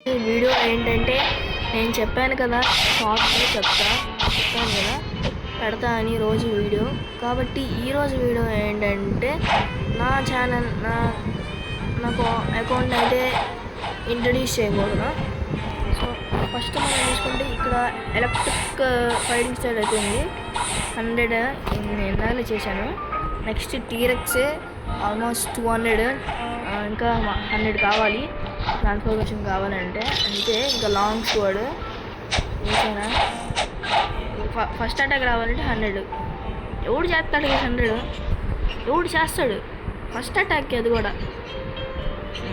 Video ఏంటంటే నేను చెప్పాను కదా, షార్ట్స్లో చెప్పాను కదా పెడతా అని రోజు వీడియో. కాబట్టి ఈరోజు వీడియో ఏంటంటే నా ఛానల్ నాకు అకౌంట్ అయితే ఇంట్రడ్యూస్ చేయబోతున్నా. సో ఫస్ట్ మనం చూసుకుంటే ఇక్కడ ఎలక్ట్రిక్ ఫైటింగ్ స్టైల్ అయితే ఉంది. 100 ఇందాకలే చేశాను. నెక్స్ట్ టీరెక్స్ ఆల్మోస్ట్ 200, ఇంకా 100 కావాలి ట్రాన్స్ఫర్మేషన్ కావాలంటే. అంతే. ఇంకా లాంగ్ స్వర్డ్ చూసారా, ఫస్ట్ అటాక్ రావాలంటే 100. ఎవడు చేస్తాడు 100? ఎవడు చేస్తాడు ఫస్ట్ అటాక్? అది కూడా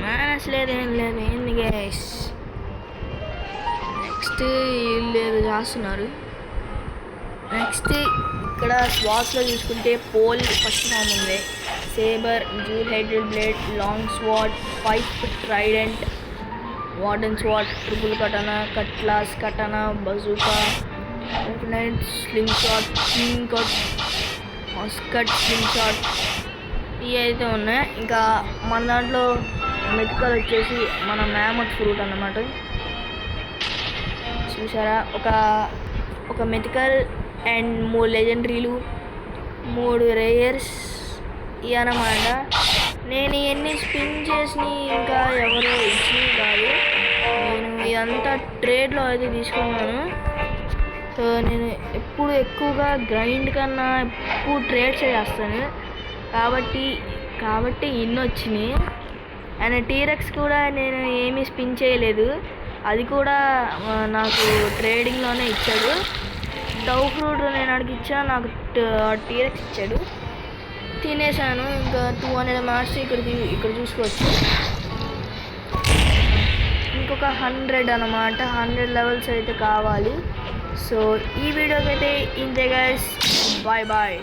మ్యానస్ లేదు, ఏం లేదు. ఏంది గైస్? నెక్స్ట్ లేదు చేస్తున్నారు. నెక్స్ట్ ఇక్కడ స్వాట్స్లో చూసుకుంటే పోల్ ఫస్ట్ ఫామ్ ఉంది. Sabre, dual headed blade, long sword, pipe, trident, warden sword, triple katana, cutlass katana, bazooka, slingshot, sling cut, musket, slingshot, ఇవి అయితే ఉన్నాయి. ఇంకా మన దాంట్లో మెడికల్ వచ్చేసి మన మ్యామత్ ఫ్రూట్ అన్నమాట. చూసారా, ఒక మెడికల్ అండ్ 3 లెజెండరీలు, 3 రేయర్స్ ఇవి అన్నమాట. నేను ఇవన్నీ స్పిన్ చేసి ఇంకా ఎవరో ఇచ్చి కాదు, నేను ఇదంతా ట్రేడ్లో అయితే తీసుకున్నాను. సో నేను ఎప్పుడు ఎక్కువగా గ్రైండ్ కన్నా ఎక్కువ ట్రేడ్స్ చేస్తాను కాబట్టి ఇన్ని వచ్చినాయి. అండ్ టీరెక్స్ కూడా నేను ఏమీ స్పిన్ చేయలేదు, అది కూడా నాకు ట్రేడింగ్లోనే ఇచ్చాడు. డవ్ ఫ్రూట్ నేను అడిగి ఇచ్చా, నాకు టీరెక్స్ ఇచ్చాడు, తినేసాను. ఇంకా 200 మ్యాచ్ ఇక్కడ చూసుకోవచ్చు. ఇంకొక 100 అన్నమాట, 100 లెవెల్స్ అయితే కావాలి. సో ఈ వీడియోకి అయితే ఇంతే గైస్, బాయ్ బాయ్.